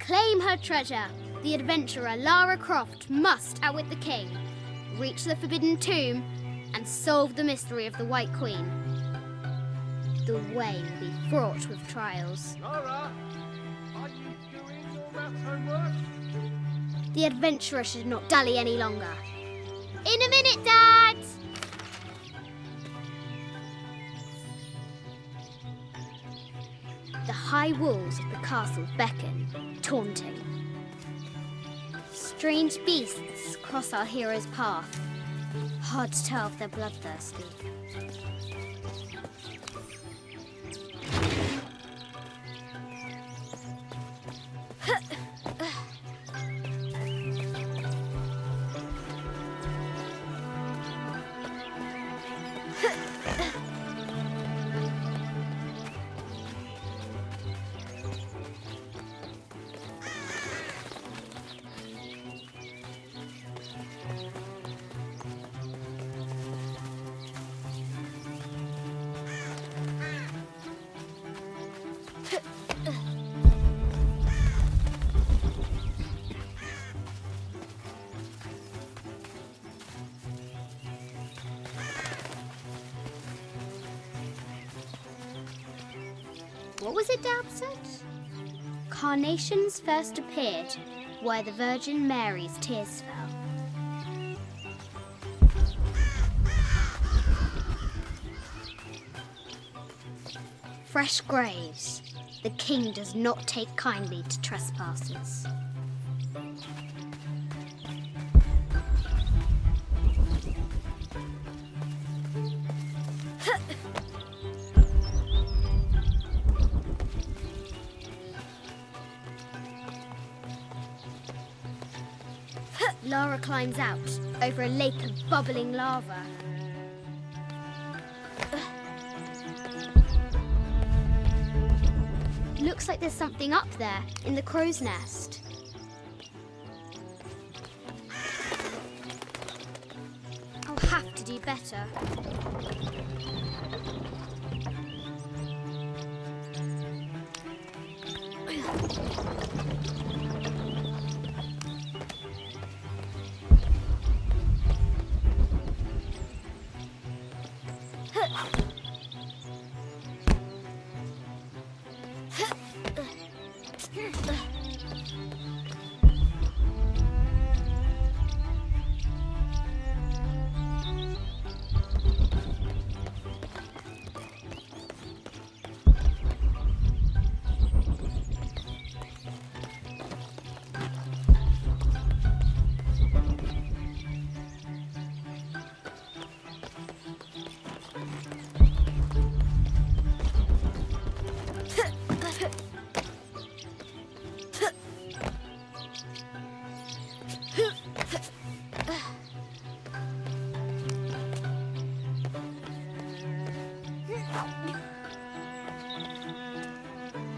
claim her treasure, the adventurer Lara Croft must outwit the king, reach the forbidden tomb, and solve the mystery of the White Queen. The way will be fraught with trials. Lara, are you doing all that homework? The adventurer should not dally any longer. In a minute, Dad! The high walls of the castle beckon, taunting. Strange beasts cross our hero's path. Hard to tell if they're bloodthirsty. What was it Dad said? Carnations first appeared where the Virgin Mary's tears fell. Fresh graves. The king does not take kindly to trespassers. Lara climbs out over a lake of bubbling lava. Looks like there's something up there in the crow's nest. I'll have to do better.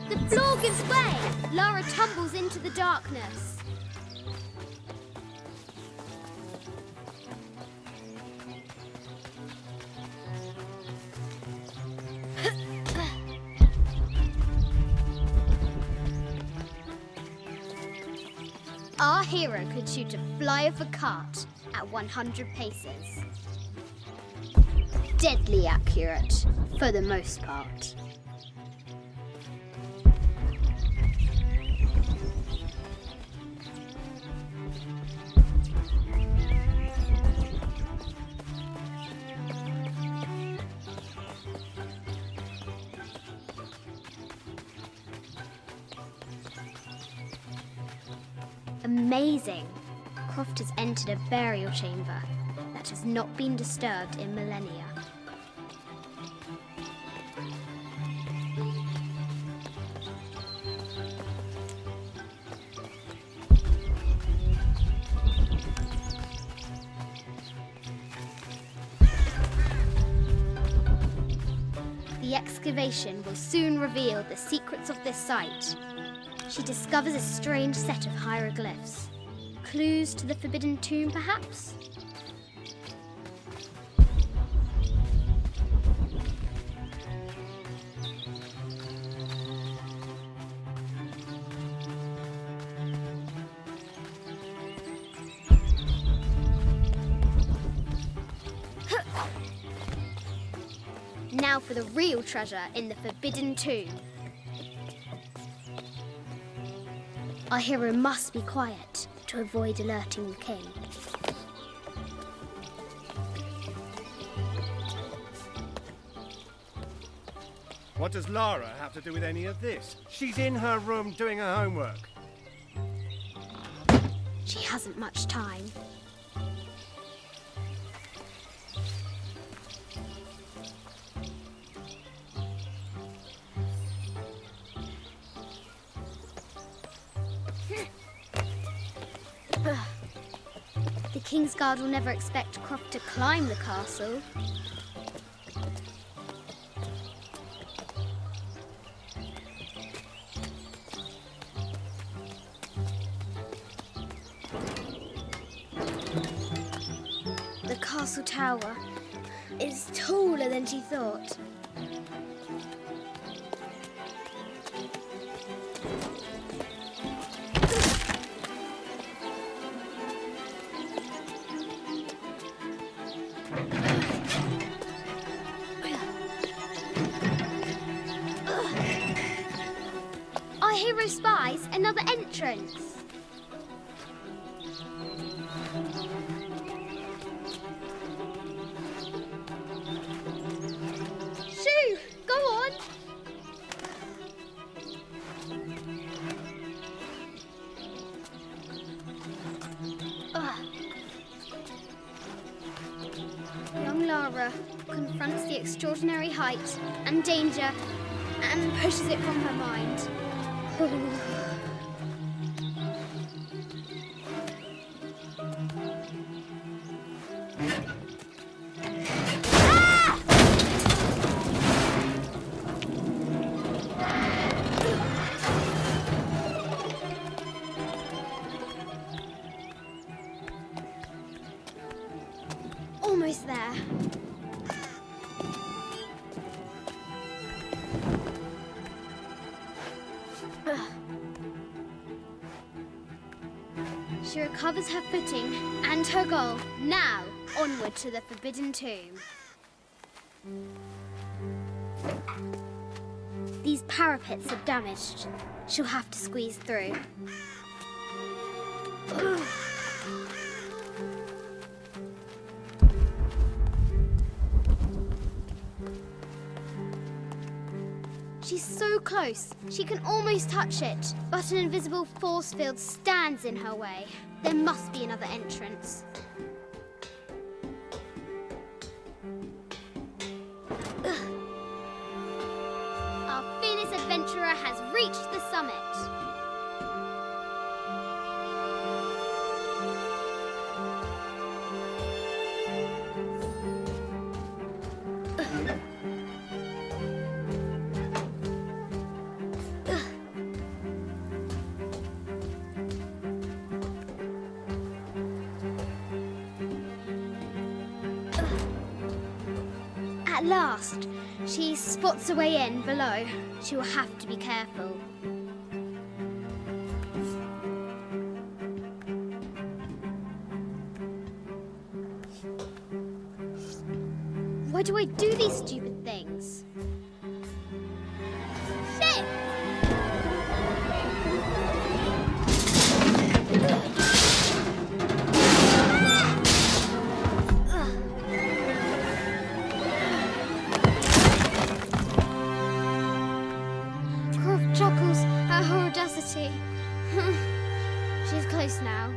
The floor gives way. Lara tumbles into the darkness. Our hero could shoot a fly of a cart at 100 paces. Deadly accurate, for the most part. Amazing! Croft has entered a burial chamber that has not been disturbed in millennia. The excavation will soon reveal the secrets of this site. She discovers a strange set of hieroglyphs. Clues to the forbidden tomb, perhaps? for the real treasure in the Forbidden Tomb. Our hero must be quiet to avoid alerting the king. What does Lara have to do with any of this? She's in her room doing her homework. She hasn't much time. The King's Guard will never expect Croft to climb the castle. The castle tower is taller than she thought. Our hero spies another entrance. Shoo! Go on! Young Lara confronts the extraordinary height and danger and pushes it from her mind. Almost there. She recovers her footing and her goal. Now, onward to the Forbidden Tomb. These parapets are damaged. She'll have to squeeze through. She's so close, she can almost touch it, but an invisible force field stands in her way. There must be another entrance. Our fearless adventurer has reached the summit. At last, she spots a way in below. She will have to be careful. Why do I do these stupid things? Shit! Croft chuckles at her audacity. She's close now.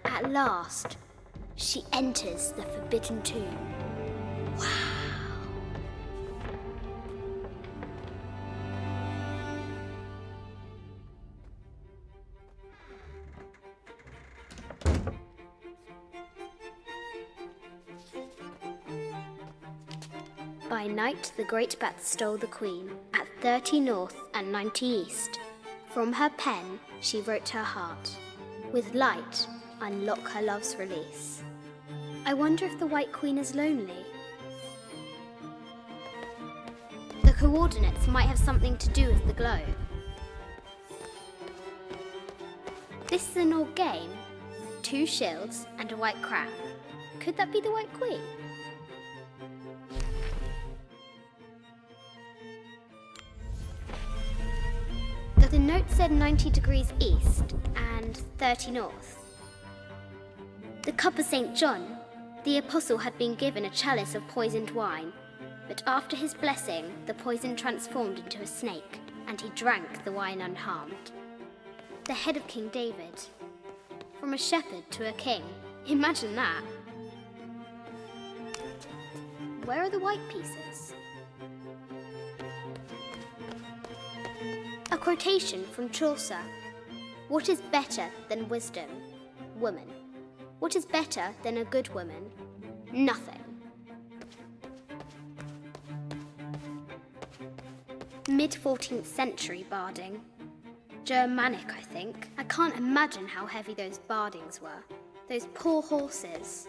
At last, she enters the Forbidden Tomb. Wow! By night the great bat stole the queen at 30 north and 90 east. From her pen she wrote her heart. With light, unlock her love's release. I wonder if the White Queen is lonely. The coordinates might have something to do with the globe. This is an old game. 2 shields and a white crown. Could that be the White Queen? The note said 90 degrees east and 30 north. The cup of St. John, the apostle had been given a chalice of poisoned wine, but after his blessing, the poison transformed into a snake, and he drank the wine unharmed. The head of King David. From a shepherd to a king. Imagine that. Where are the white pieces? A quotation from Chaucer. What is better than wisdom? Woman. What is better than a good woman? Nothing. Mid-14th century barding. Germanic, I think. I can't imagine how heavy those bardings were. Those poor horses.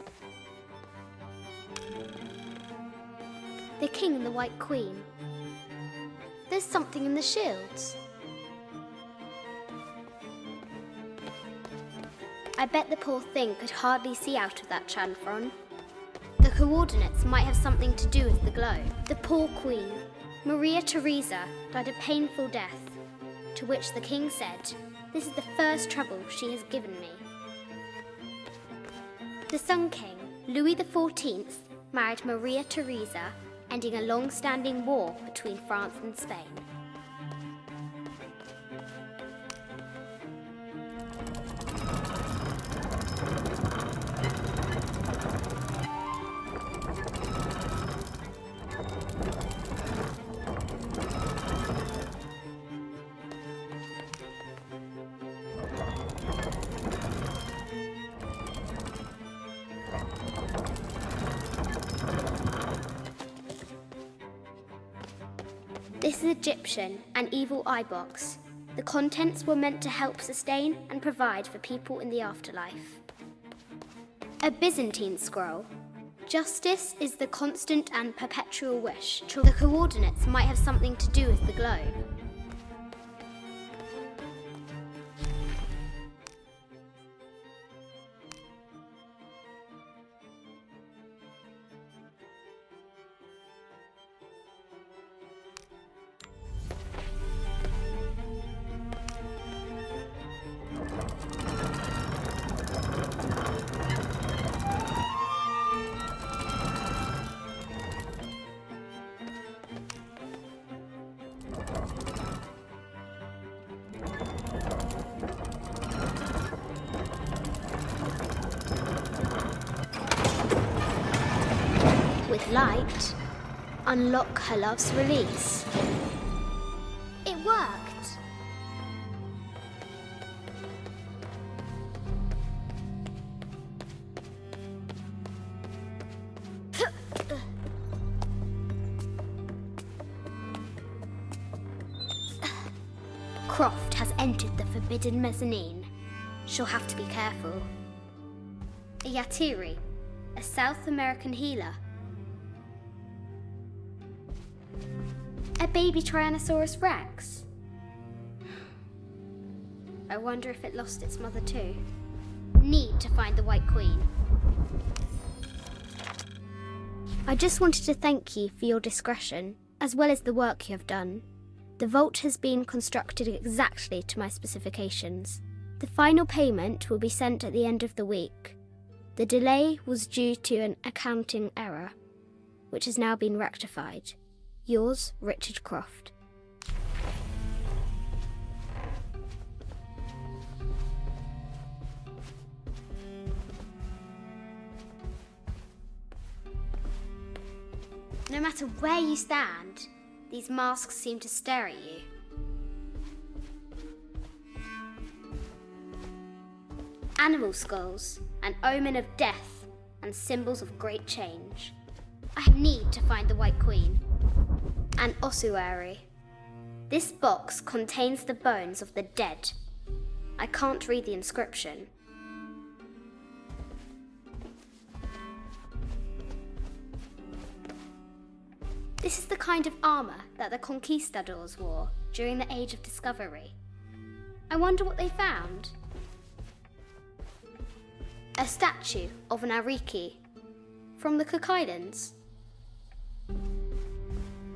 The king and the White Queen. There's something in the shields. I bet the poor thing could hardly see out of that chanfron. The coordinates might have something to do with the globe. The poor queen, Maria Theresa, died a painful death, to which the king said, "This is the first trouble she has given me." The Sun King, Louis XIV, married Maria Theresa, ending a long-standing war between France and Spain. This is Egyptian, an evil eye box. The contents were meant to help sustain and provide for people in the afterlife. A Byzantine scroll. Justice is the constant and perpetual wish. The coordinates might have something to do with the globe. With light, unlock her love's release. It worked. Croft has entered the forbidden mezzanine. She'll have to be careful. A Yatiri, a South American healer. A baby Tyrannosaurus Rex. I wonder if it lost its mother too. Need to find the White Queen. I just wanted to thank you for your discretion, as well as the work you have done. The vault has been constructed exactly to my specifications. The final payment will be sent at the end of the week. The delay was due to an accounting error, which has now been rectified. Yours, Richard Croft. No matter where you stand, these masks seem to stare at you. Animal skulls, an omen of death and symbols of great change. I need to find the White Queen. An ossuary. This box contains the bones of the dead. I can't read the inscription. This is the kind of armour that the conquistadors wore during the Age of Discovery. I wonder what they found. A statue of an Ariki from the Cook Islands.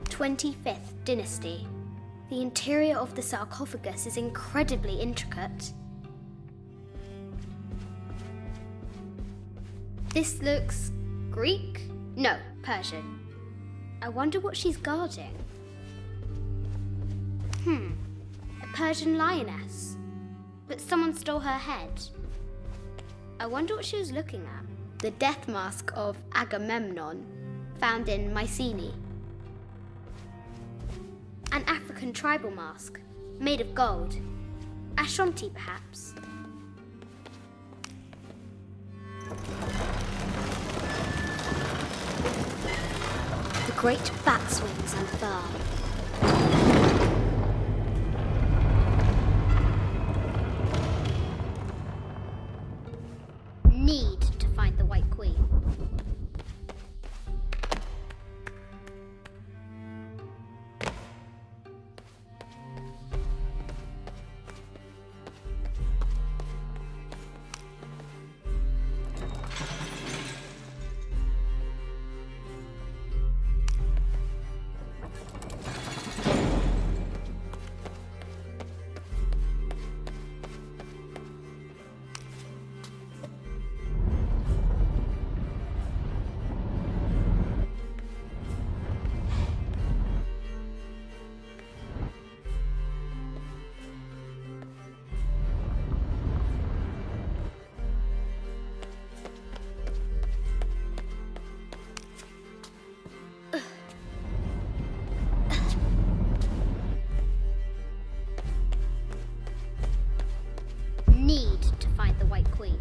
25th Dynasty. The interior of the sarcophagus is incredibly intricate. This looks Greek? No, Persian. I wonder what she's guarding. A Persian lioness. But someone stole her head. I wonder what she was looking at. The death mask of Agamemnon, found in Mycenae. An African tribal mask, made of gold. Ashanti, perhaps. The great bat's wings and fur. Need to find the White Queen. Need to find the White Queen.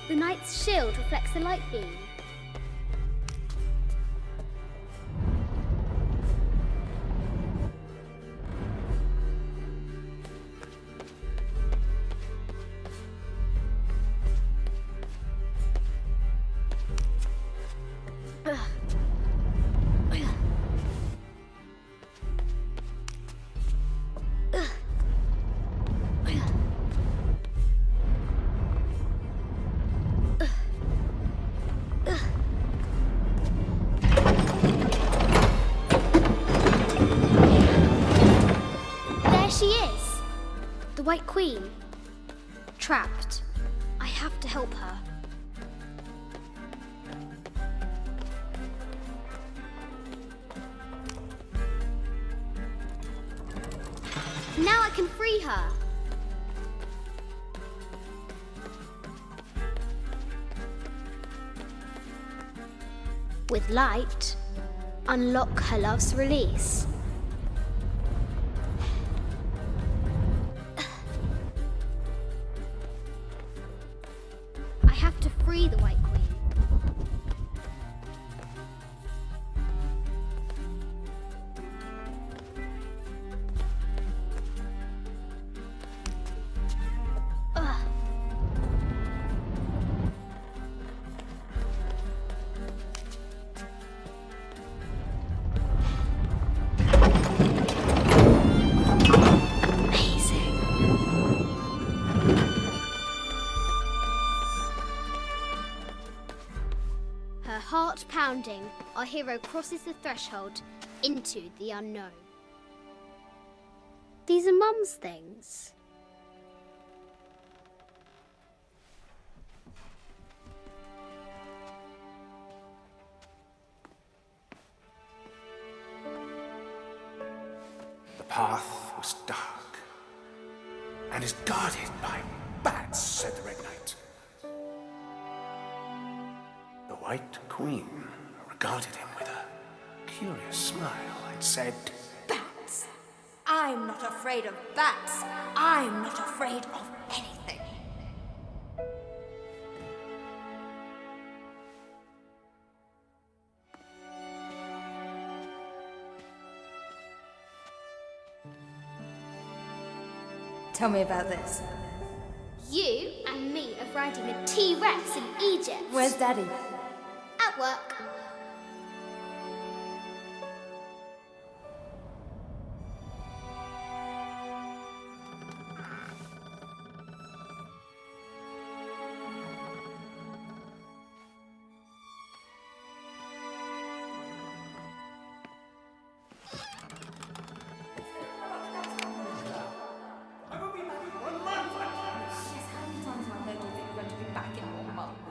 The knight's shield reflects the light beam. She is! The White Queen. Trapped. I have to help her. Now I can free her. With light, unlock her love's release. I have to free the White Queen. Her heart pounding, our hero crosses the threshold into the unknown. These are Mum's things. The path was dark and is guarded by bats, said the Red Knight. The White Queen regarded him with a curious smile and said, Bats! I I'm not afraid of bats. I'm not afraid of anything. Tell me about this. You and me are riding a T-Rex in Egypt. Where's Daddy? At work.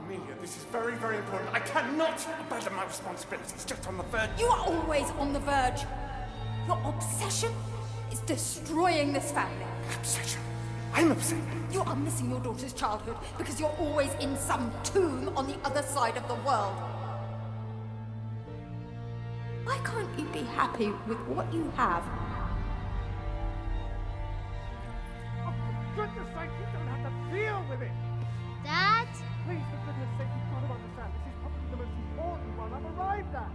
Amelia, this is very, very important. I cannot abandon my responsibilities just on the verge. You are always on the verge. Your obsession is destroying this family. Obsession. I'm upset. You are missing your daughter's childhood because you're always in some tomb on the other side of the world. Why can't you be happy with what you have? Oh, for goodness sake, you don't have to deal with it. Dad? Please, for goodness sake, you've got to understand. This is probably the most important one I've arrived at.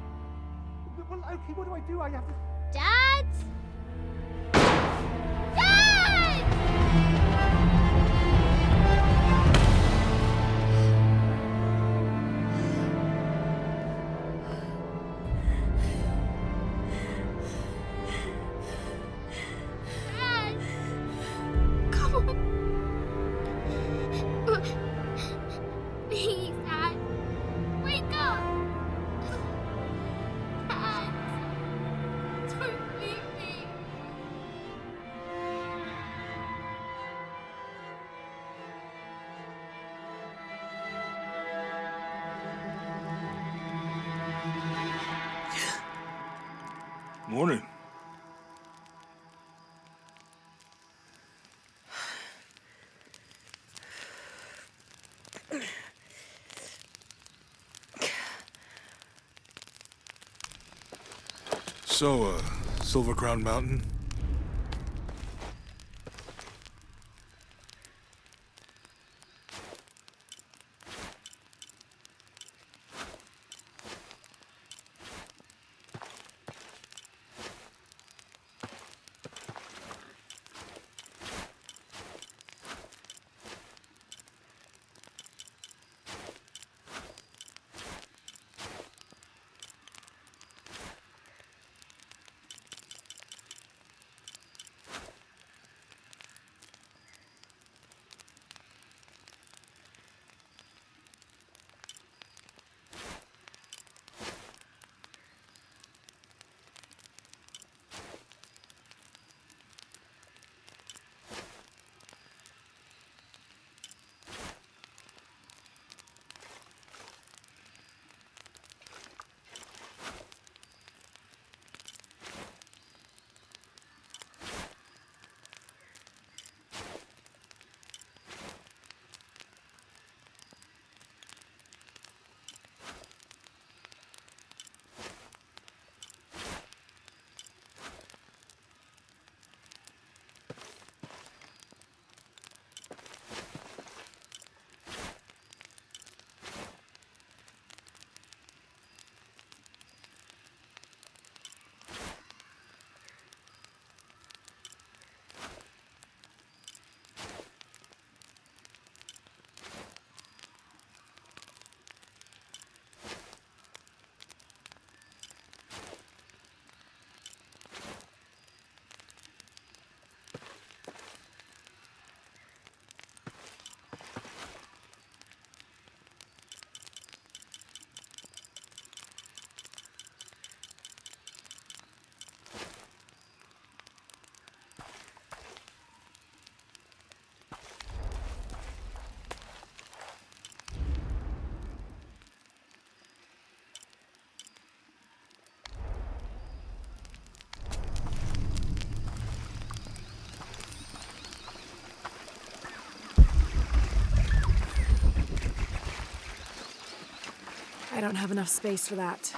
Well, okay, what do I do? I have to... Dad? Dad! Dad! Come on. Please, Dad. Wake up. Dad. Don't leave me. Morning. So, Silver Crown Mountain? I don't have enough space for that.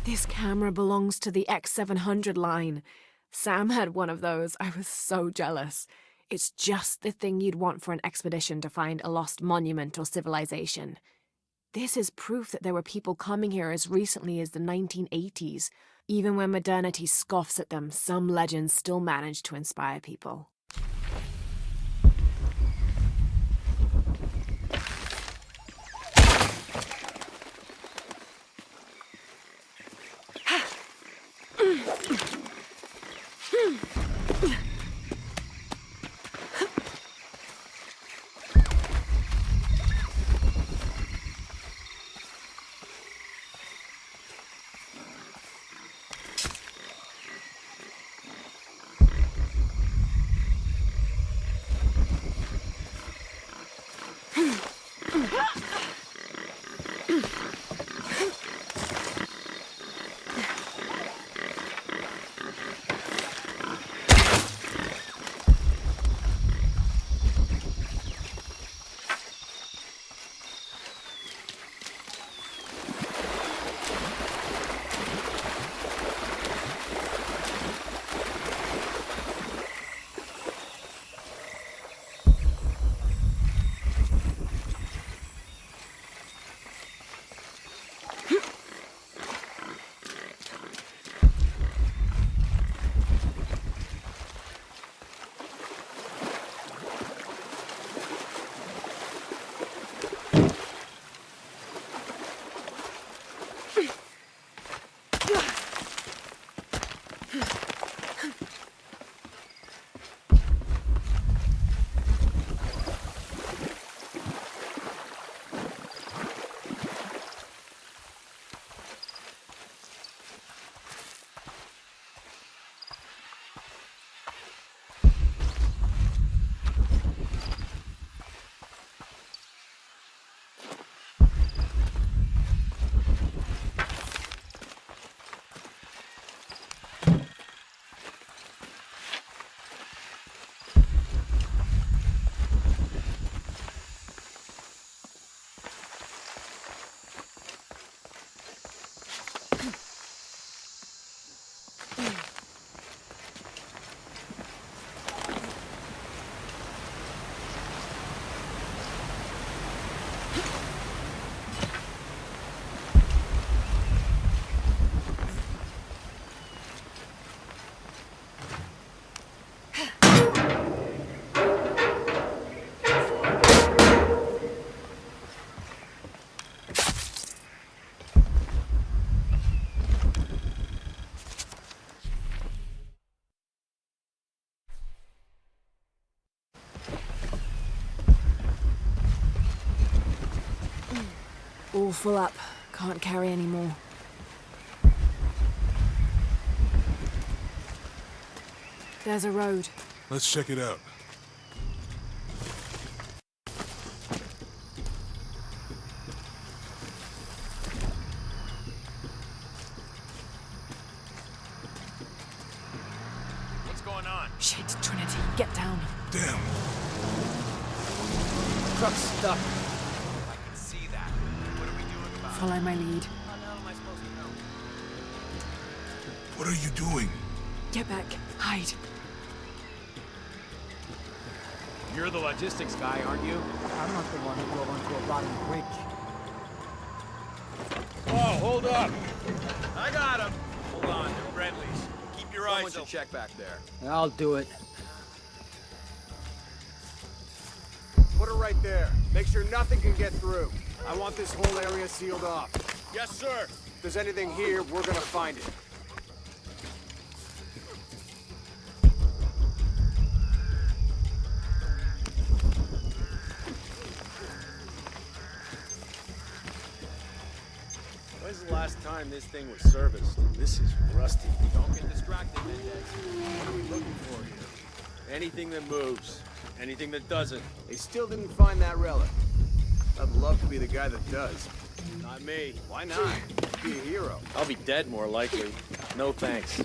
This camera belongs to the X700 line. Sam had one of those. I was so jealous. It's just the thing you'd want for an expedition to find a lost monument or civilization. This is proof that there were people coming here as recently as the 1980s. Even when modernity scoffs at them, some legends still manage to inspire people. All full up. Can't carry any more. There's a road. Let's check it out. What's going on? Shit, Trinity, get down. Damn. Truck's stuck. I can see that. What are we doing about it? Follow my lead. How the hell am I supposed to know? What are you doing? Get back. Hide. You're the logistics guy, aren't you? I'm not the one who drove onto a rotting bridge. Oh, hold up! I got him. Hold on, they're friendlies. Keep your eyes open. Check back there. I'll do it. Put her right there. Make sure nothing can get through. I want this whole area sealed off. Yes, sir. If there's anything here, we're gonna find it. When's the last time this thing was serviced? This is rusty. Don't get distracted, Mendez. What are we looking for here? Anything that moves. Anything that doesn't. They still didn't find that relic. I'd love to be the guy that does. Not me. Why not? Be a hero. I'll be dead more likely. No thanks.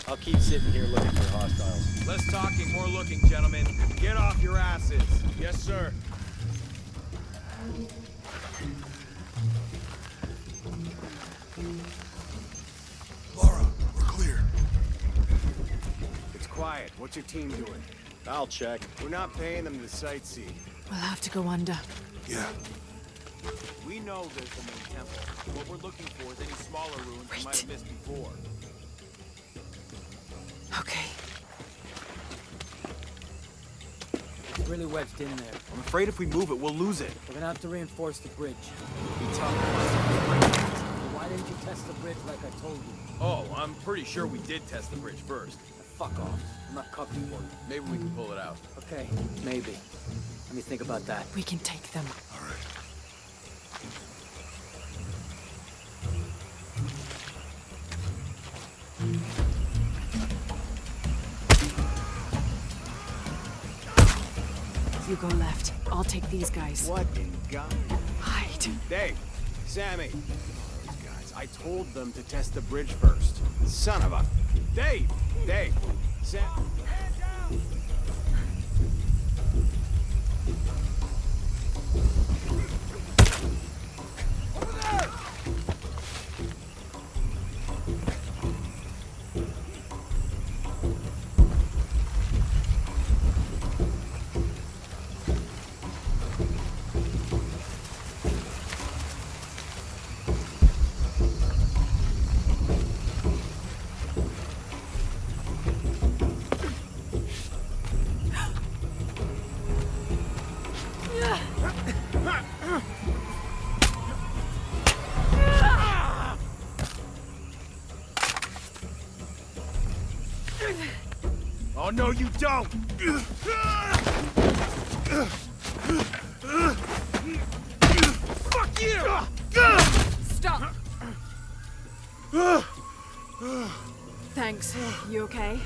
I'll keep sitting here looking for hostiles. Less talking, more looking, gentlemen. Get off your asses. Yes, sir. Lara, we're clear. It's quiet. What's your team doing? I'll check. We're not paying them to sightsee. We'll have to go under. Yeah. We know there's the main temple. What we're looking for is any smaller ruins we might have missed before. Okay. It's really wedged in there. I'm afraid if we move it, we'll lose it. We're gonna have to reinforce the bridge. Be tough. Why didn't you test the bridge like I told you? Oh, I'm pretty sure we did test the bridge first. Fuck off. I'm not copying for you. Maybe we can pull it out. Okay, maybe. Let me think about that. We can take them. All right. You go left. I'll take these guys. What in God? Hide. Dave, Sammy. These guys, I told them to test the bridge first. Son of a... Dave! Sam... Oh, no, you don't! Fuck you! Stop! Thanks. You okay?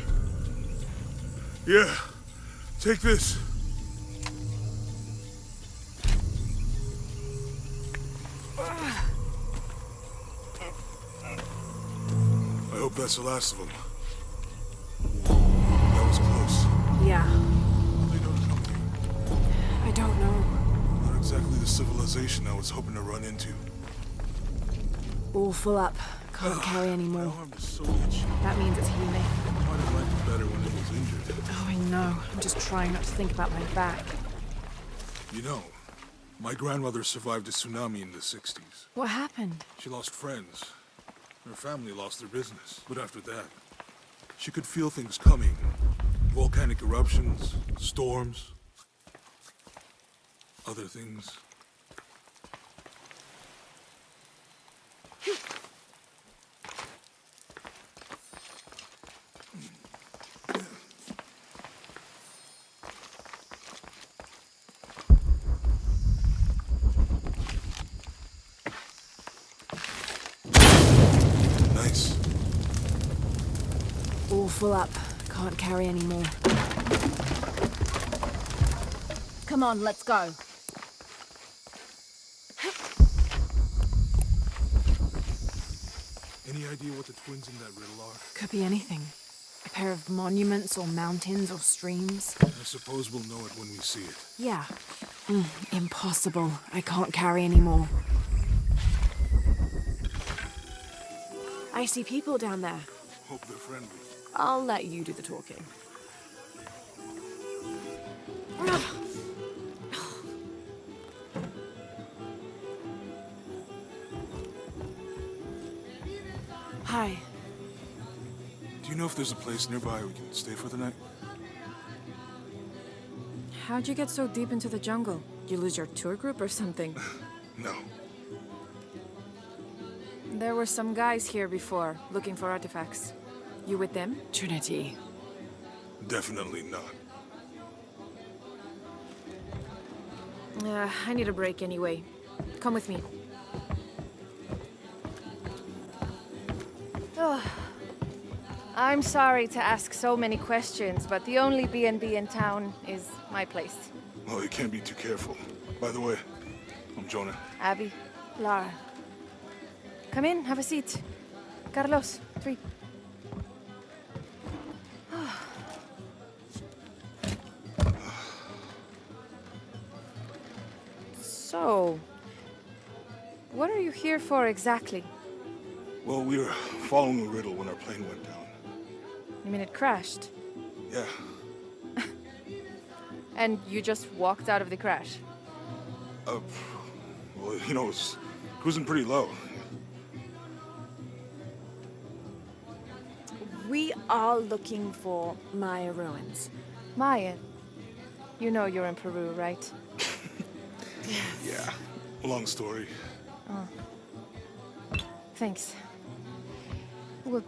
Yeah. Take this. I hope that's the last of them. That was close. Yeah. They don't come here. I don't know. Not exactly the civilization I was hoping to run into. All full up. Can't carry any My more. arm is so itchy. That means it's healing. Might have liked it better when it was injured. Oh, I know. I'm just trying not to think about my back. You know, my grandmother survived a tsunami in the 60s. What happened? She lost friends. Her family lost their business. But after that, she could feel things coming. Volcanic eruptions, storms, other things. Nice. All full up. Can't carry any more. Come on, let's go. Any idea what the twins in that riddle are? Could be anything. A pair of monuments or mountains or streams. I suppose we'll know it when we see it. Yeah. Impossible. I can't carry any more. I see people down there. Hope they're friendly. I'll let you do the talking. Hi. Do you know if there's a place nearby we can stay for the night? How'd you get so deep into the jungle? You lose your tour group or something? No. There were some guys here before, looking for artifacts. You with them? Trinity. Definitely not. I need a break anyway. Come with me. Oh, I'm sorry to ask so many questions, but the only B&B in town is my place. Well, you can't be too careful. By the way, I'm Jonah. Abby, Lara. Come in, have a seat. Carlos, 3. So, what are you here for exactly? Well, we were following a riddle when our plane went down. You mean it crashed? Yeah. And you just walked out of the crash? Well, you know, it was cruising pretty low. We are looking for Maya ruins. Maya? You know you're in Peru, right? Yeah. Long story. Thanks. Well,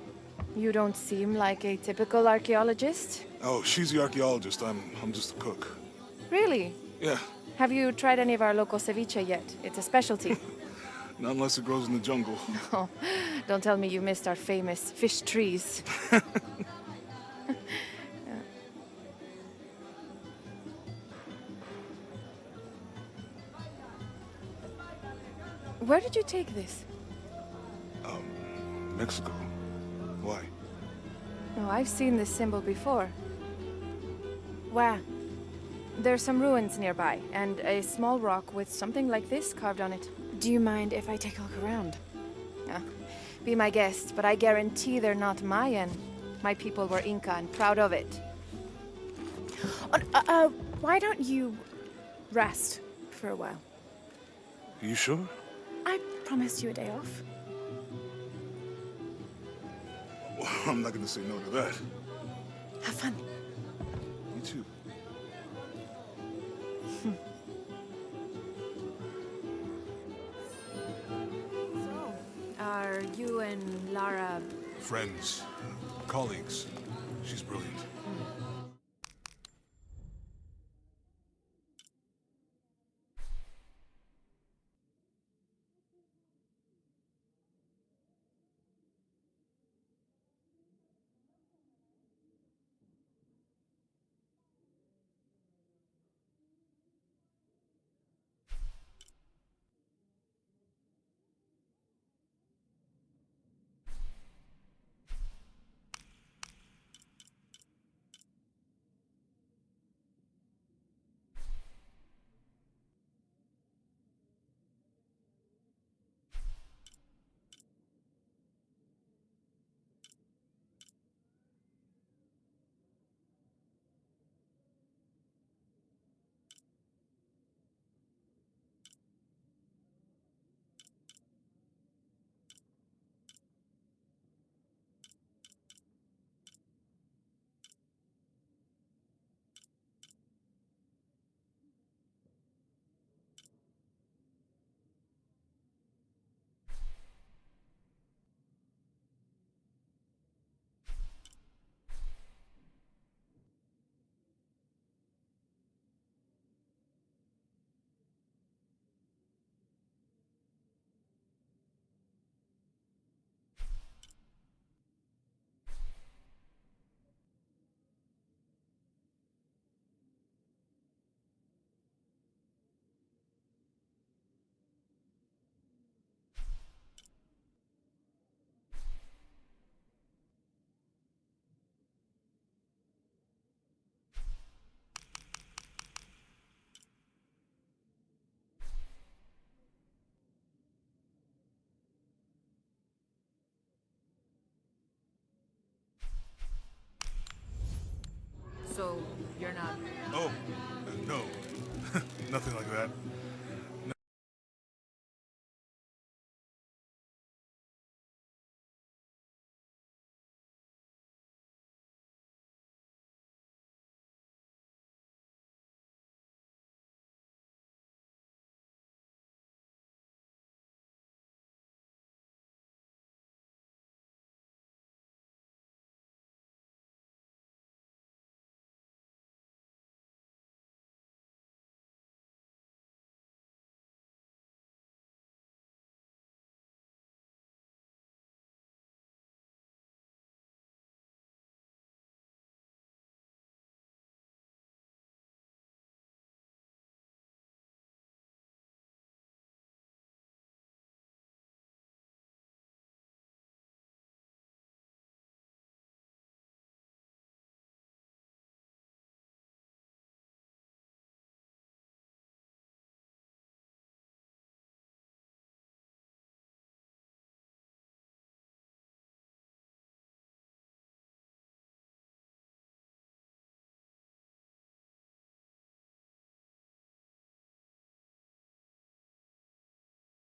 you don't seem like a typical archaeologist. Oh, she's the archaeologist. I'm just a cook. Really? Yeah. Have you tried any of our local ceviche yet? It's a specialty. Not unless it grows in the jungle. Oh, don't tell me you missed our famous fish trees. Where did you take this? Mexico. Why? No, I've seen this symbol before. Where? There's some ruins nearby, and a small rock with something like this carved on it. Do you mind if I take a look around? Be my guest, but I guarantee they're not Mayan. My people were Inca and proud of it. Why don't you rest for a while? You sure? I promised you a day off. Well, I'm not gonna say no to that. Have fun. You too. So, are you and Lara... Friends. Colleagues. She's brilliant.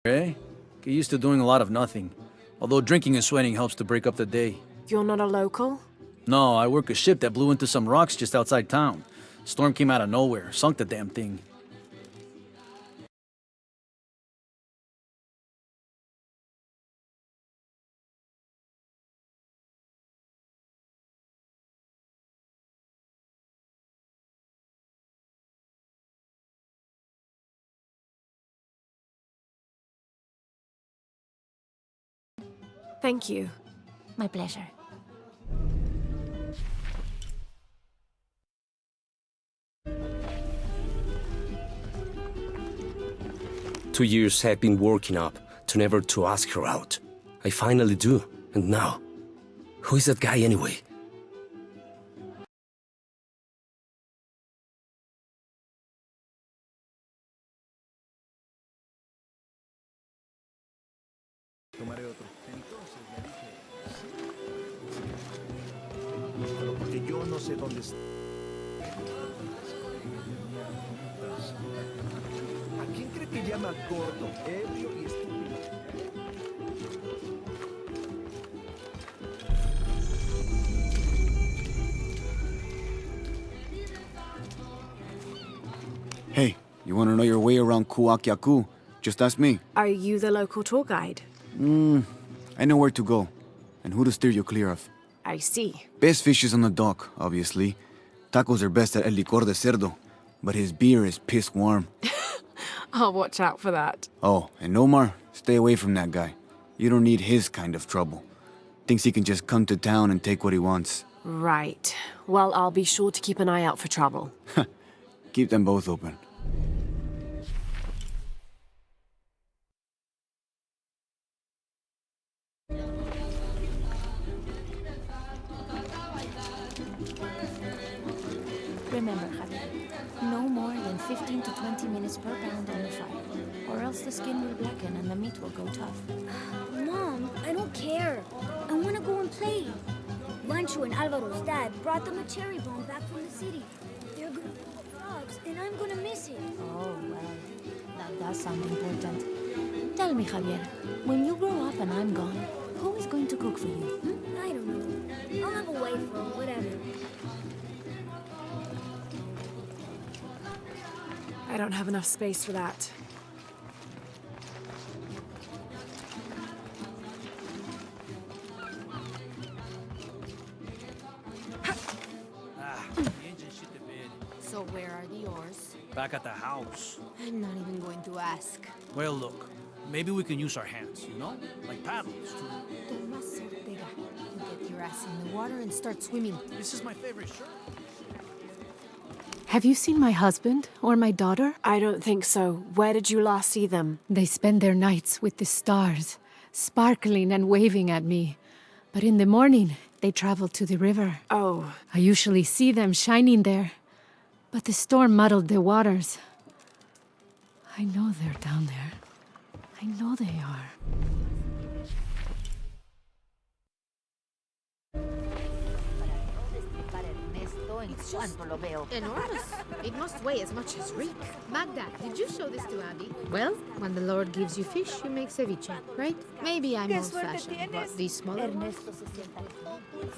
Eh? Get used to doing a lot of nothing. Although drinking and sweating helps to break up the day. You're not a local? No, I work a ship that blew into some rocks just outside town. Storm came out of nowhere, sunk the damn thing. Thank you. My pleasure. Two years I've been working up to never to ask her out. I finally do, and now, who is that guy anyway? Porque yo no sé dónde está. ¿A quién cree que llama gordo, ebrio y estúpido? Hey, you want to know your way around Kuakyaku? Just ask me. Are you the local tour guide? I know where to go, and who to steer you clear of. I see. Best fish is on the dock, obviously. Tacos are best at El Licor de Cerdo, but his beer is piss warm. I'll watch out for that. Oh, and Omar, stay away from that guy. You don't need his kind of trouble. Thinks he can just come to town and take what he wants. Right. Well, I'll be sure to keep an eye out for trouble. Keep them both open. Remember, Javier, no more than 15 to 20 minutes per pound on the fire, or else the skin will blacken and the meat will go tough. Mom, I don't care. I want to go and play. Lancho and Alvaro's dad brought them a cherry bomb back from the city. They're gonna pull the frogs, and I'm gonna miss it. Oh, well, that does sound important. Tell me, Javier, when you grow up and I'm gone, who is going to cook for you? I don't know. I'll have a wife or whatever. I don't have enough space for that. The engine shit the bed. So where are the oars? Back at the house. I'm not even going to ask. Well, look, maybe we can use our hands, you know? Like paddles, too. Tomas Ortega, you get your ass in the water and start swimming. This is my favorite shirt. Have you seen my husband or my daughter? I don't think so. Where did you last see them? They spend their nights with the stars, sparkling and waving at me. But in the morning, they travel to the river. Oh. I usually see them shining there. But the storm muddled the waters. I know they're down there. I know they are. Enormous. It must weigh as much as Rick. Magda, did you show this to Abby? Well, when the Lord gives you fish, you make ceviche, right? Maybe I'm old-fashioned, but these smaller ones...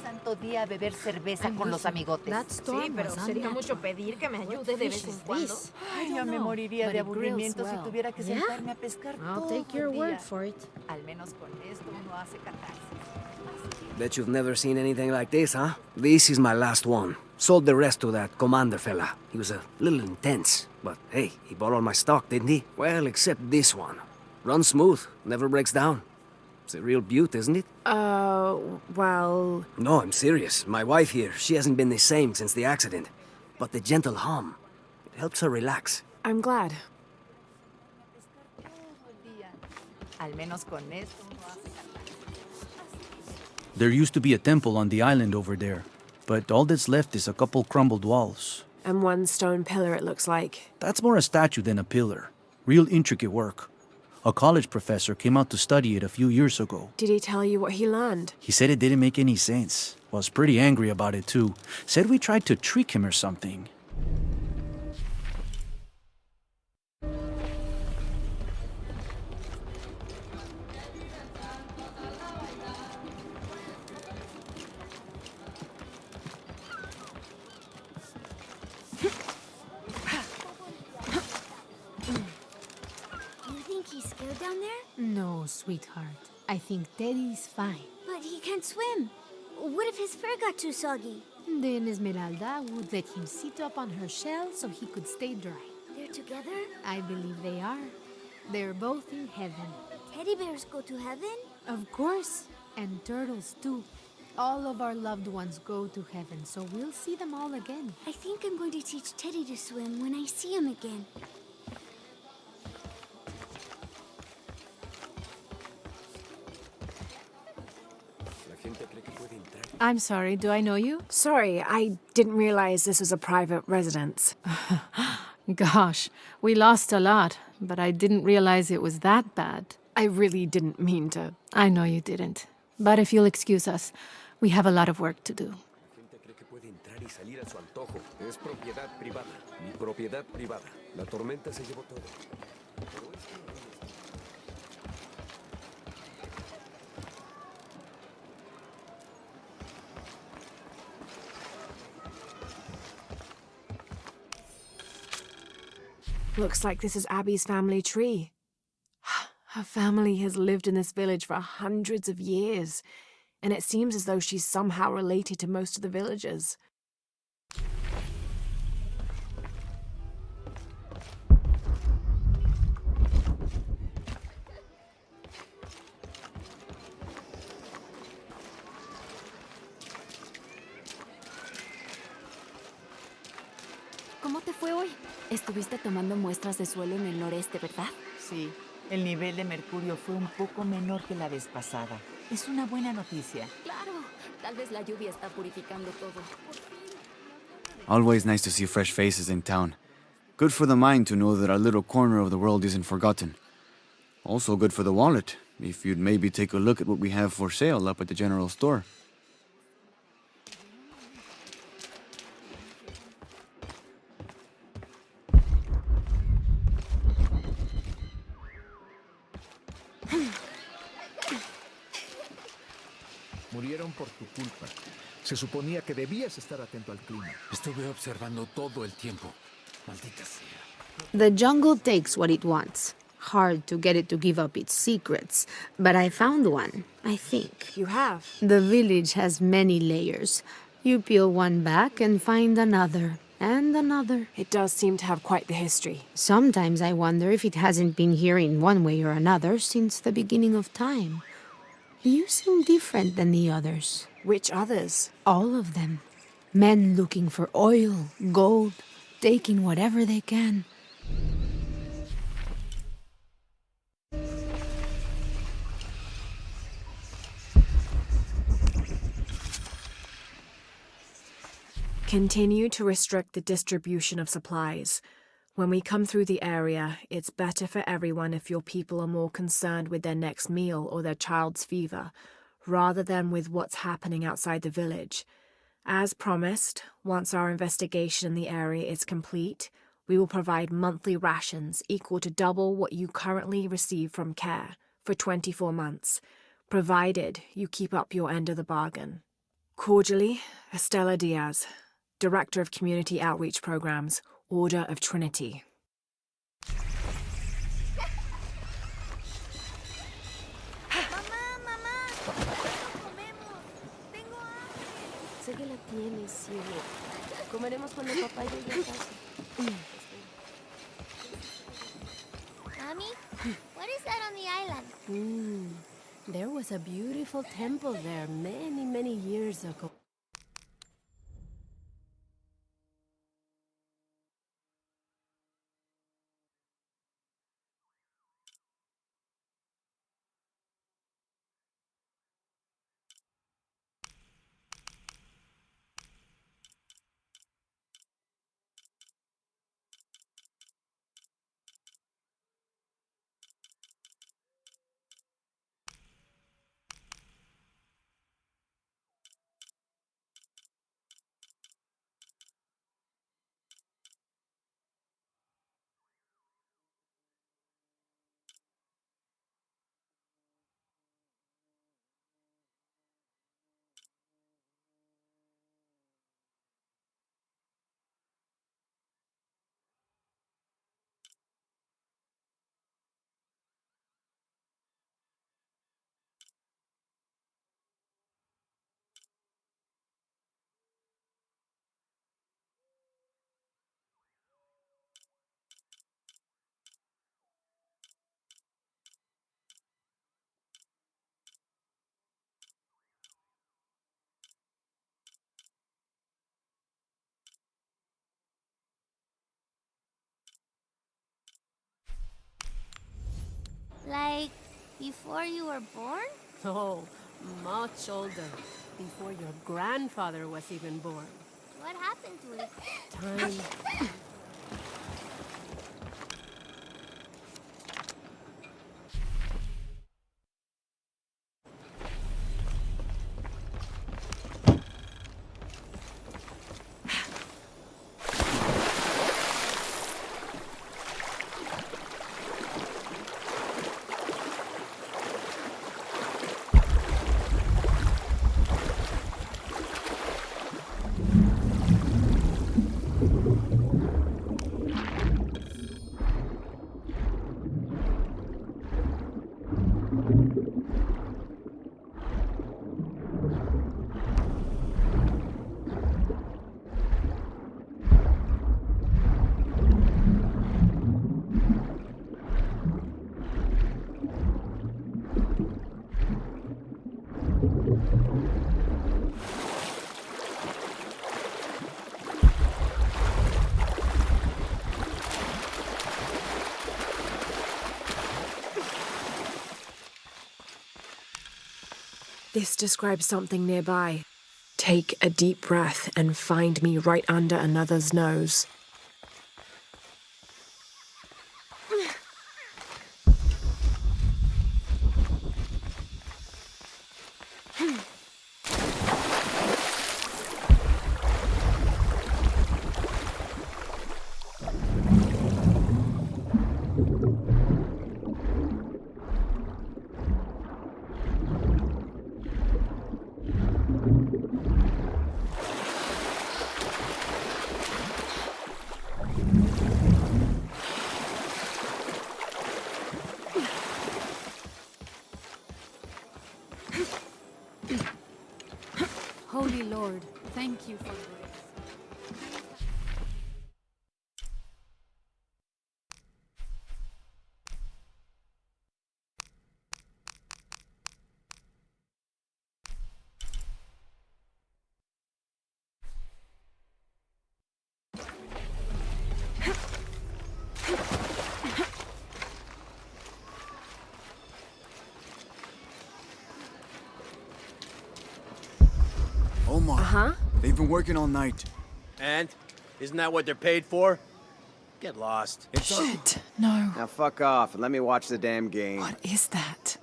Santo día a beber cerveza con los amigotes. That storm Sí, pero was sería unnatural. mucho pedir que me ayude de vez en cuando. Ay, ya me moriría but de it grills aburrimiento si well. tuviera que Yeah? sentarme a pescar I'll todo take your el word día. for it. Al menos con esto uno hace catarsis. Bet you've never seen anything like this, huh? This is my last one. Sold the rest to that commander fella. He was a little intense, but hey, he bought all my stock, didn't he? Well, except this one. Runs smooth, never breaks down. It's a real beaut, isn't it? Well... No, I'm serious. My wife here, she hasn't been the same since the accident. But the gentle hum, it helps her relax. I'm glad. Al menos con esto uno hace There used to be a temple on the island over there, but all that's left is a couple crumbled walls. And one stone pillar, it looks like. That's more a statue than a pillar. Real intricate work. A college professor came out to study it a few years ago. Did he tell you what he learned? He said it didn't make any sense. Was pretty angry about it too. Said we tried to trick him or something. hurt down there? No, sweetheart. I think Teddy's fine. But he can't swim. What if his fur got too soggy? Then Esmeralda would let him sit up on her shell so he could stay dry. They're together? I believe they are. They're both in heaven. Teddy bears go to heaven? Of course. And turtles, too. All of our loved ones go to heaven, so we'll see them all again. I think I'm going to teach Teddy to swim when I see him again. I'm sorry, do I know you? Sorry, I didn't realize this was a private residence. Gosh, we lost a lot, but I didn't realize it was that bad. I really didn't mean to. I know you didn't. But if you'll excuse us, we have a lot of work to do. Looks like this is Abby's family tree. Her family has lived in this village for hundreds of years, and it seems as though she's somehow related to most of the villagers. ¿Cómo te fue hoy? Estuviste tomando muestras de suelo en el noreste, ¿verdad? Sí, el nivel de mercurio fue un poco menor que la vez pasada. Es una buena noticia. Claro, tal vez la lluvia está purificando todo. Always nice to see fresh faces in town. Good for the mind to know that our little corner of the world isn't forgotten. Also good for the wallet, if you'd maybe take a look at what we have for sale up at the general store. Murieron por tu culpa. Se suponía que debías estar atento al clima. Estuve observando todo el tiempo. Maldita sea. The jungle takes what it wants. Hard to get it to give up its secrets, but I found one, I think. You have? The village has many layers. You peel one back and find another, and another. It does seem to have quite the history. Sometimes I wonder if it hasn't been here in one way or another since the beginning of time. You seem different than the others. Which others? All of them. Men looking for oil, gold, taking whatever they can. Continue to restrict the distribution of supplies. When we come through the area, it's better for everyone if your people are more concerned with their next meal or their child's fever, rather than with what's happening outside the village. As promised, once our investigation in the area is complete, we will provide monthly rations equal to double what you currently receive from CARE for 24 months, provided you keep up your end of the bargain. Cordially, Estella Diaz, Director of Community Outreach Programs, Order of Trinity. Sé que la tienes, cielo. Comeremos cuando papá llegue a casa. Mommy, what is that on the island? There was a beautiful temple there many, many years ago. Before you were born? Oh, much older. Before your grandfather was even born. What happened to it? Time. This describes something nearby. Take a deep breath and find me right under another's nose. Holy Lord, thank you for grace. Omar. Uh-huh. They've been working all night. And? Isn't that what they're paid for? Get lost. Shit, no. Now fuck off and let me watch the damn game. What is that?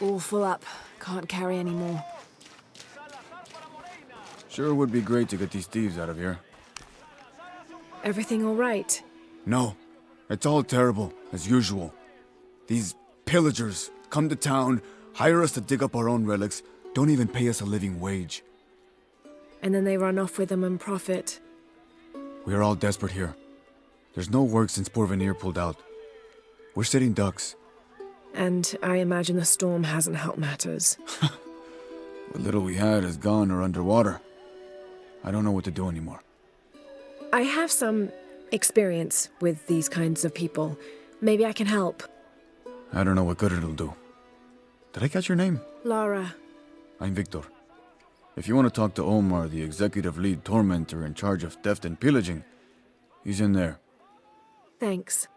All full up. Can't carry any more. Sure would be great to get these thieves out of here. Everything all right? No. It's all terrible, as usual. These pillagers come to town, hire us to dig up our own relics, don't even pay us a living wage. And then they run off with them and profit. We are all desperate here. There's no work since Porvenir pulled out. We're sitting ducks. And I imagine the storm hasn't helped matters. What little we had is gone or underwater. I don't know what to do anymore. I have some experience with these kinds of people. Maybe I can help. I don't know what good it'll do. Did I catch your name? Lara. I'm Victor. If you want to talk to Omar, the executive lead tormentor in charge of theft and pillaging, he's in there. Thanks.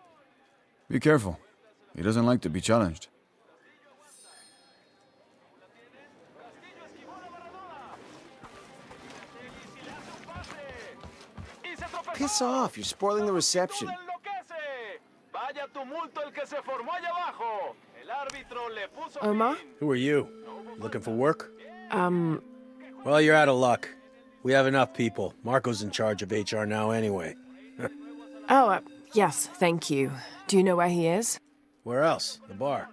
Be careful. He doesn't like to be challenged. Piss off, you're spoiling the reception. Omar? Who are you? Looking for work? Well, you're out of luck. We have enough people. Marco's in charge of HR now anyway. Yes, thank you. Do you know where he is? Where else? The bar.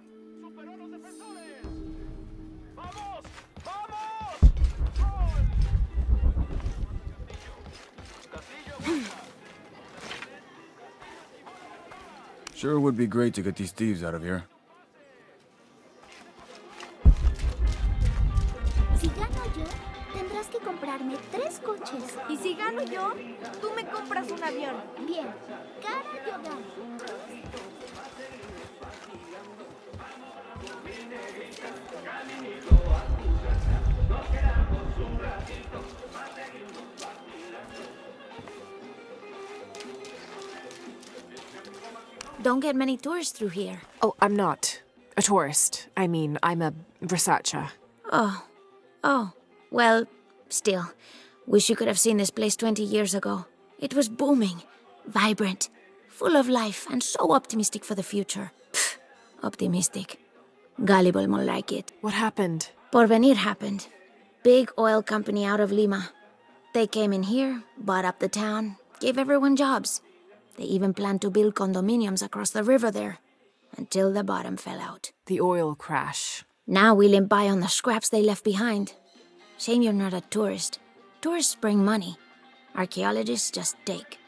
Sure would be great to get these thieves out of here. Si gano yo, tendrás que comprarme 3 coches. Y si gano yo, tú me compras un avión. Bien, cara yo gano. Don't get many tourists through here. Oh, I'm not a tourist. I mean, I'm a researcher. Oh. Well, still. Wish you could have seen this place 20 years ago. It was booming, vibrant, full of life, and so optimistic for the future. Pfft, optimistic. Gullible more like it. What happened? Porvenir happened. Big oil company out of Lima. They came in here, bought up the town, gave everyone jobs. They even planned to build condominiums across the river there, until the bottom fell out. The oil crash. Now we limp by on the scraps they left behind. Shame you're not a tourist. Tourists bring money. Archaeologists just take.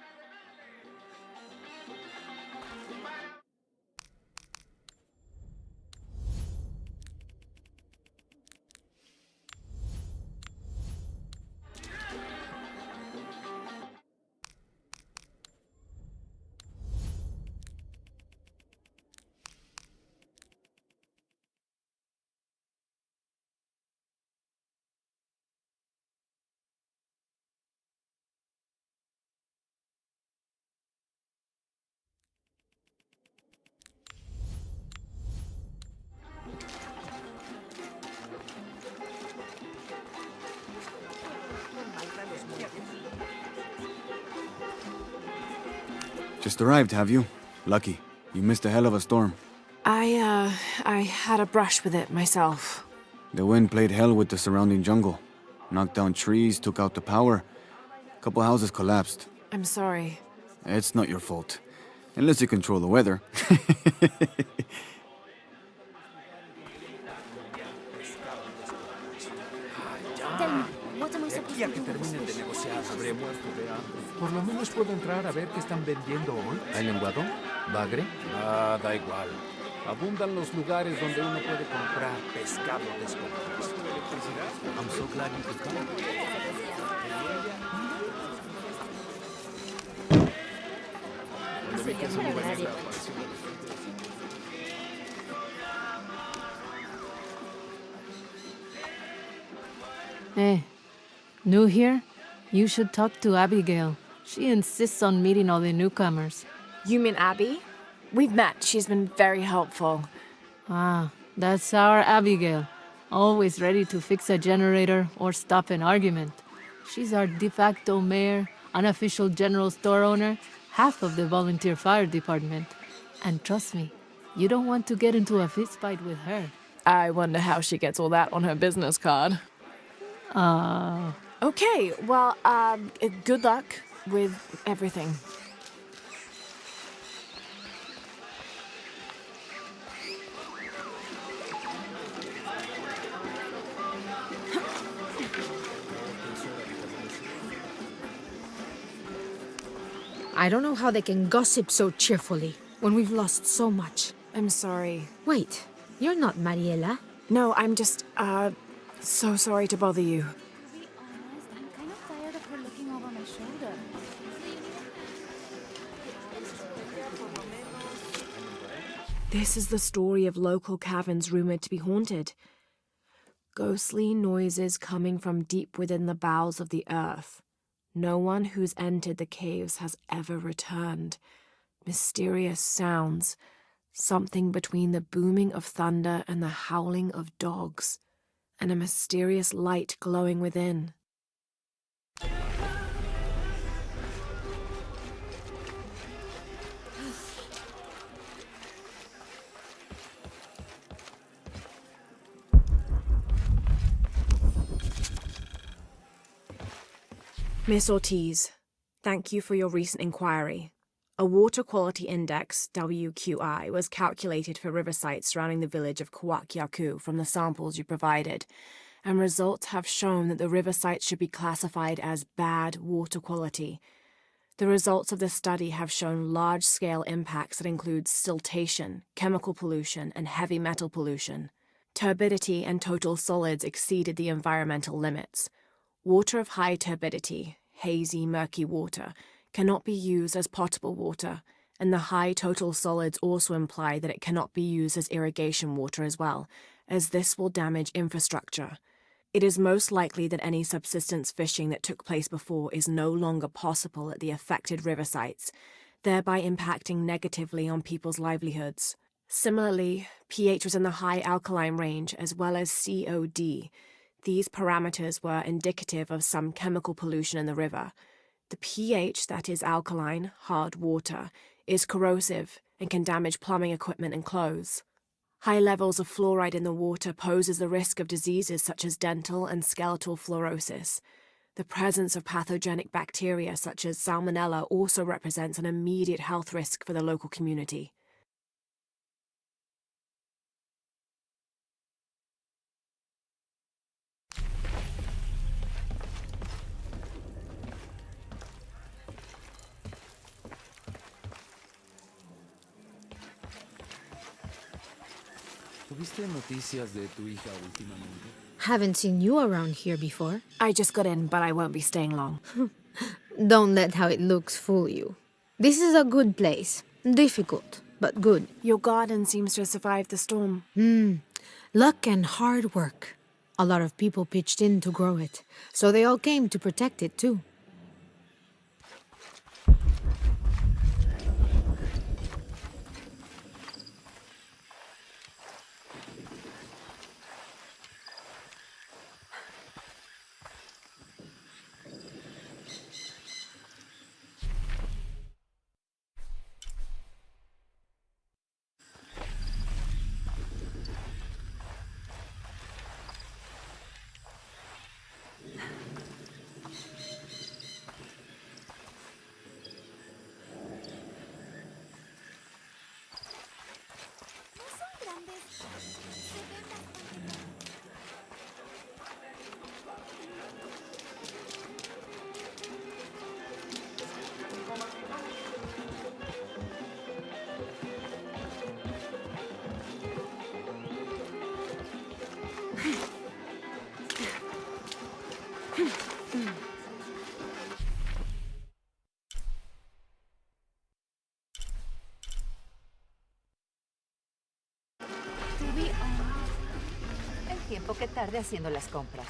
Just arrived, have you? Lucky. You missed a hell of a storm. I had a brush with it myself. The wind played hell with the surrounding jungle. Knocked down trees, took out the power. A couple houses collapsed. I'm sorry. It's not your fault. Unless you control the weather. Por lo menos puedo entrar a ver qué están vendiendo hoy. ¿Hay lenguado? ¿Bagre? Ah, da igual. Abundan los lugares donde uno puede comprar pescado descompuesto. I'm so glad you could come. Hey, new here? You should talk to Abigail. She insists on meeting all the newcomers. You mean Abby? We've met. She's been very helpful. Ah, that's our Abigail. Always ready to fix a generator or stop an argument. She's our de facto mayor, unofficial general store owner, half of the volunteer fire department. And trust me, you don't want to get into a fistfight with her. I wonder how she gets all that on her business card. Okay, well, good luck with everything. I don't know how they can gossip so cheerfully when we've lost so much. I'm sorry. Wait, you're not Mariela? No, I'm just, so sorry to bother you. To be honest, I'm kind of tired of her looking over my shoulder. This is the story of local caverns rumored to be haunted. Ghostly noises coming from deep within the bowels of the earth. No one who's entered the caves has ever returned. Mysterious sounds, something between the booming of thunder and the howling of dogs, and a mysterious light glowing within. Miss Ortiz, thank you for your recent inquiry. A water quality index, WQI, was calculated for river sites surrounding the village of Kuwakyaku from the samples you provided, and results have shown that the river sites should be classified as bad water quality. The results of the study have shown large-scale impacts that include siltation, chemical pollution, and heavy metal pollution. Turbidity and total solids exceeded the environmental limits. Water of high turbidity, hazy, murky water, cannot be used as potable water, and the high total solids also imply that it cannot be used as irrigation water as well, as this will damage infrastructure. It is most likely that any subsistence fishing that took place before is no longer possible at the affected river sites. thereby impacting negatively on people's livelihoods. Similarly, pH was in the high alkaline range as well as COD. These parameters were indicative of some chemical pollution in the river. The pH, that is alkaline, hard water, is corrosive and can damage plumbing equipment and clothes. High levels of fluoride in the water poses the risk of diseases such as dental and skeletal fluorosis. The presence of pathogenic bacteria such as Salmonella also represents an immediate health risk for the local community. ¿Tuviste noticias de tu hija últimamente? Haven't seen you around here before. I just got in, but I won't be staying long. Don't let how it looks fool you. This is a good place. Difficult, but good. Your garden seems to have survived the storm. Luck and hard work. A lot of people pitched in to grow it, so they all came to protect it too. El tiempo que tarde haciendo las compras.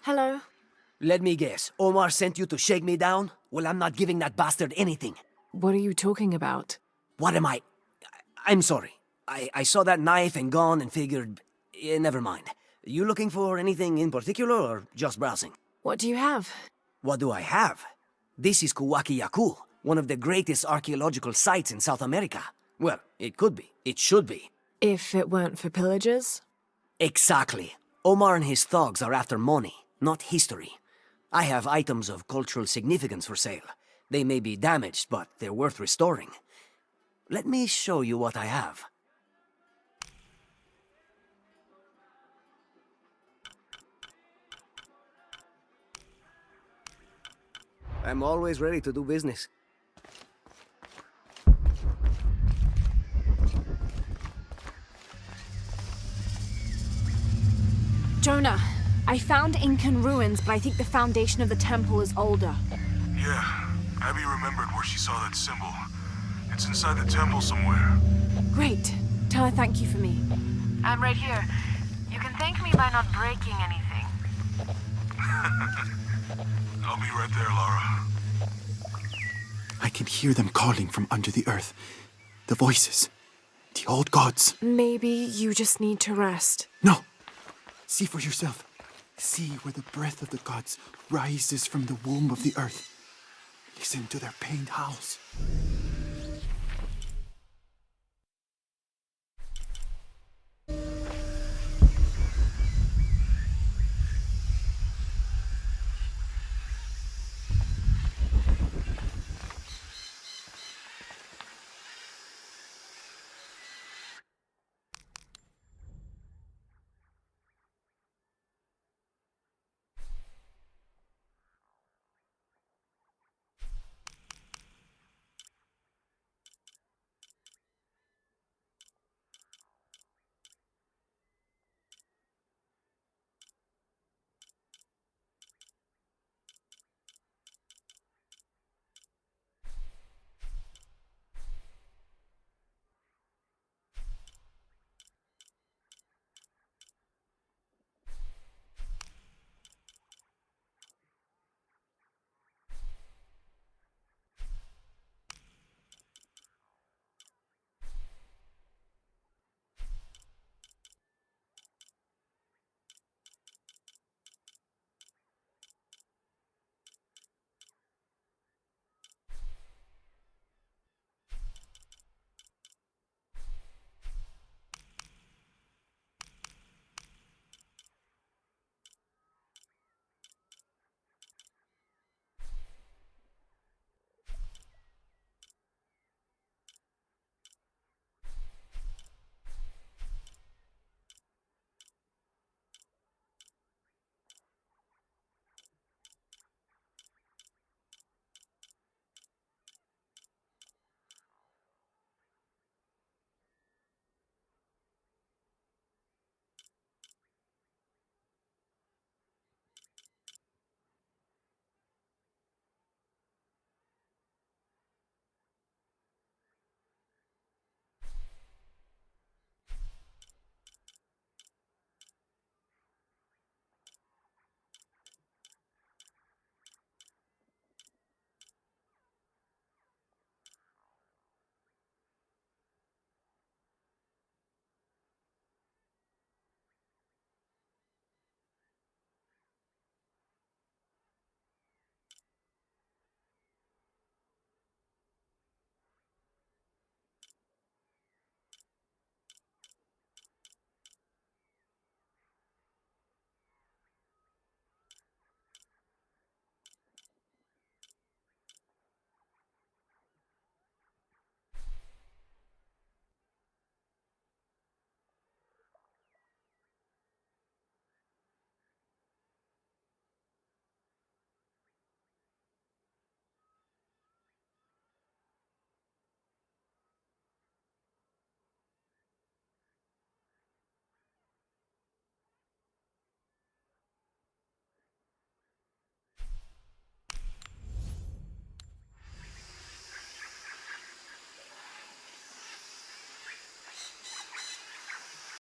Hello. Let me guess. Omar sent you to shake me down? Well, I'm not giving that bastard anything. What are you talking about? What am I? I'm sorry. I saw that knife and gun and figured... never mind. You looking for anything in particular or just browsing? What do you have? What do I have? This is Kuwaki-Yaku, one of the greatest archaeological sites in South America. Well, it could be. It should be. If it weren't for pillagers? Exactly. Omar and his thugs are after money, not history. I have items of cultural significance for sale. They may be damaged, but they're worth restoring. Let me show you what I have. I'm always ready to do business. Jonah, I found Incan ruins, but I think the foundation of the temple is older. Yeah, Abby remembered where she saw that symbol. It's inside the temple somewhere. Great. Tell her thank you for me. I'm right here. You can thank me by not breaking anything. I'll be right there, Lara. I can hear them calling from under the earth. The voices. The old gods. Maybe you just need to rest. No! See for yourself. See where the breath of the gods rises from the womb of the earth. Listen to their pained howls.